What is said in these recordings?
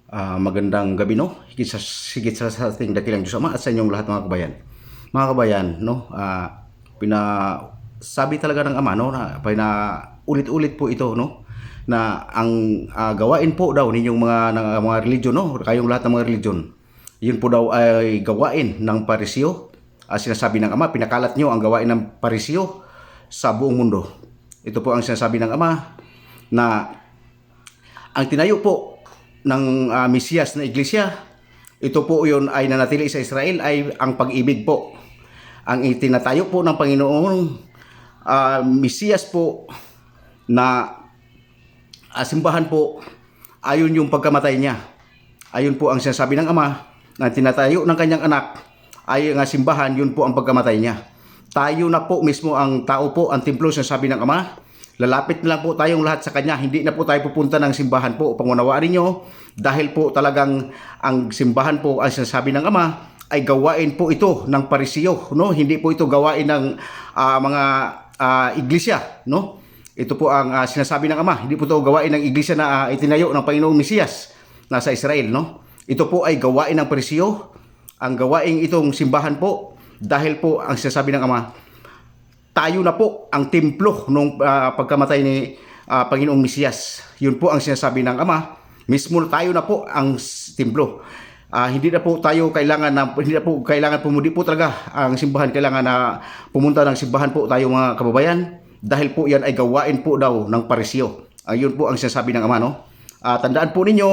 Magandang gabi, no? Higit sa ating dakilang Diyos Ama at sa inyong lahat, mga kabayan. Mga kabayan, no? Pinasabi talaga ng Ama, no? Na ulit-ulit po ito, no? Na ang gawain po daw ninyong mga religion, no? Kayong lahat ng mga religion, yun po daw ay gawain ng Pariseo. Sinasabi ng Ama, pinakalat nyo ang gawain ng Pariseo sa buong mundo. Ito po ang sinasabi ng Ama, na ang tinayo po ng Mesiyas na iglesia, ito po yun ay nanatili sa Israel ay ang pag-ibig po. Ang itinatayo po ng Panginoong Mesiyas po na simbahan po, ayon yung pagkamatay niya. Ayon po ang sinasabi ng Ama, na tinatayo ng kanyang anak ay ang simbahan, yun po ang pagkamatay niya. Tayo na po mismo ang tao po, ang templo, sinasabi ng Ama. Lalapit na lang po tayong lahat sa Kanya. Hindi na po tayo pupunta ng simbahan po upang unawaan ninyo. Dahil po talagang ang simbahan po, ang sinasabi ng Ama, ay gawain po ito ng Pariseo, no? Hindi po ito gawain ng mga iglesia, no? Ito po ang sinasabi ng Ama. Hindi po ito gawain ng iglesia na itinayo ng Panginoong Mesiyas na sa Israel, no? Ito po ay gawain ng Pariseo. Ang gawain itong simbahan po, dahil po ang sinasabi ng Ama, tayo na po ang templo nung pagkamatay ni Panginoong Mesiyas. Yun po ang sinasabi ng Ama. Mismo tayo na po ang templo. Hindi na po tayo kailangan pumudi po talaga ang simbahan. Kailangan na pumunta ng simbahan po tayo, mga kababayan. Dahil po yan ay gawain po daw ng Pariseo. Yun po ang sinasabi ng Ama, no? Tandaan po ninyo,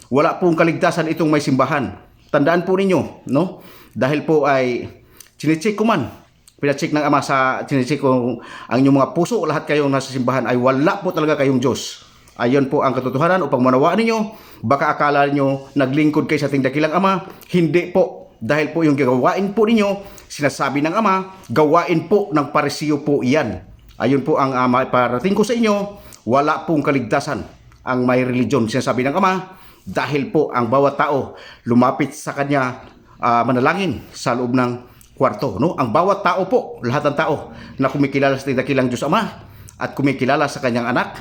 wala pong kaligtasan itong may simbahan. Tandaan po ninyo, no? Dahil po ay chinecheck ko man. Pinacheck ng Ama chinecheck kung ang inyong mga puso, lahat kayong nasa simbahan ay wala po talaga kayong Diyos. Ayon po ang katotohanan upang manawaan ninyo. Baka akala ninyo naglingkod kayo sa ating dakilang Ama. Hindi po. Dahil po yung gawain po ninyo, sinasabi ng Ama, gawain po ng Pariseo po iyan. Ayon po ang parating ko sa inyo, wala pong kaligtasan ang may religion, sinasabi ng Ama. Dahil po ang bawat tao lumapit sa Kanya, manalangin sa loob ng kwarto, no? Ang bawat tao po, lahat ng tao na kumikilala sa dakilang Diyos Ama at kumikilala sa kanyang anak,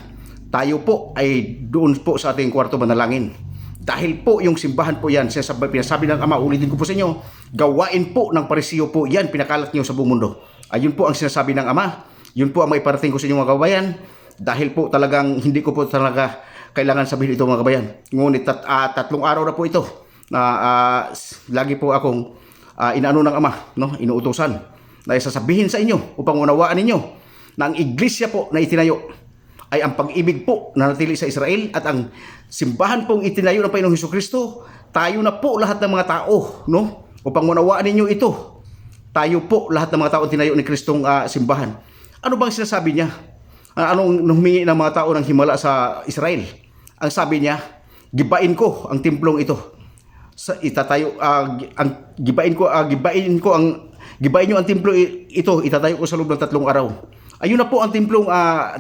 tayo po ay doon po sa ating kwarto manalangin. Dahil po yung simbahan po yan, pinasabi ng Ama, ulitin ko po sa inyo, gawain po ng Pariseo po yan, pinakalat niyo sa buong mundo. Ayun po ang sinasabi ng Ama. Yun po ang may parating ko sa inyo, mga kababayan. Dahil po talagang hindi ko po talaga kailangan sabihin ito, mga kababayan. Ngunit tatlong araw na po ito na lagi po akong inaano ng Ama, no? Inuutosan na isasabihin sa inyo upang unawaan ninyo na ang iglesia po na itinayo ay ang pag-ibig po na natili sa Israel, at ang simbahan pong itinayo ng Panginoong Hesukristo, tayo na po lahat ng mga tao, no? Upang unawaan ninyo ito, tayo po lahat ng mga tao tinayo ni Kristong simbahan. Ano bang sinasabi niya? Anong humingi ng mga tao ng himala sa Israel? Ang sabi niya, gibain ko ang templong ito. Itatayo gibain niyo ang templo ito, itatayo ko sa loob ng 3 araw. Ayun na po ang templong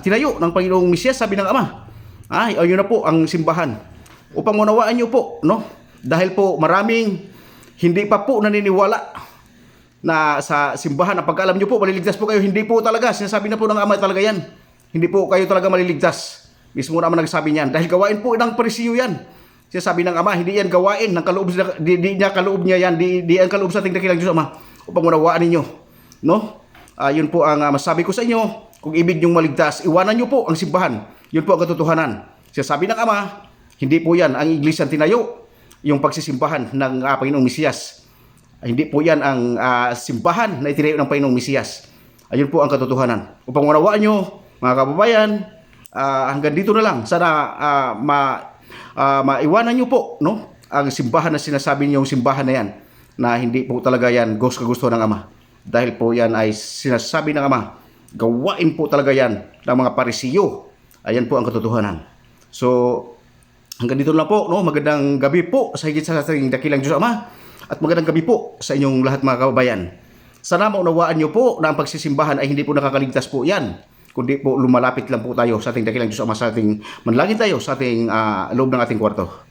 tinayo ng Panginoong Mesiyas, sabi ng Ama. Ayun na po ang simbahan. Upang unawaan niyo po, no? Dahil po maraming hindi pa po naniniwala na sa simbahan. Pag alam niyo po, maliligtas po kayo. Hindi po talaga, sinasabi na po ng Ama talaga yan. Hindi po kayo talaga maliligtas. Mismo naman nagsabi niyan. Dahil gawain po ng Pariseo yan. Sinasabi ng Ama, hindi yan gawain ng kaloob, di niya kaloob niya yan, di ang kaloob sa ating dakilang Diyos Ama, upang unawaan ninyo, no? Yun po ang masabi ko sa inyo. Kung ibig niyong maligtas, iwanan niyo po ang simbahan. Yun po ang katotohanan. Sinasabi ng Ama, hindi po yan ang iglesia tinayo, yung pagsisimbahan ng Panginoong Mesiyas. Hindi po yan ang simbahan na itinayo ng Panginoong Mesiyas. Ayun po ang katotohanan. Upang unawaan niyo, mga kababayan, hanggang dito na lang. Sana maiwanan nyo po, no? Ang simbahan na sinasabi niyo, yung simbahan na yan, na hindi po talaga yan kagusto ng Ama. Dahil po yan ay sinasabi ng Ama, gawain po talaga yan ng mga Pariseo. Ayan po ang katotohanan. So, hanggang dito lang po, no? Magandang gabi po sa higit sa ating dakilang Diyos Ama, at magandang gabi po sa inyong lahat, mga kababayan. Sana maunawaan nyo po na ang pagsisimbahan ay hindi po nakakaligtas po yan, kundi po lumalapit lang po tayo sa ating dakilang Diyos Ama, sa ating manalangin tayo sa ating loob ng ating kwarto.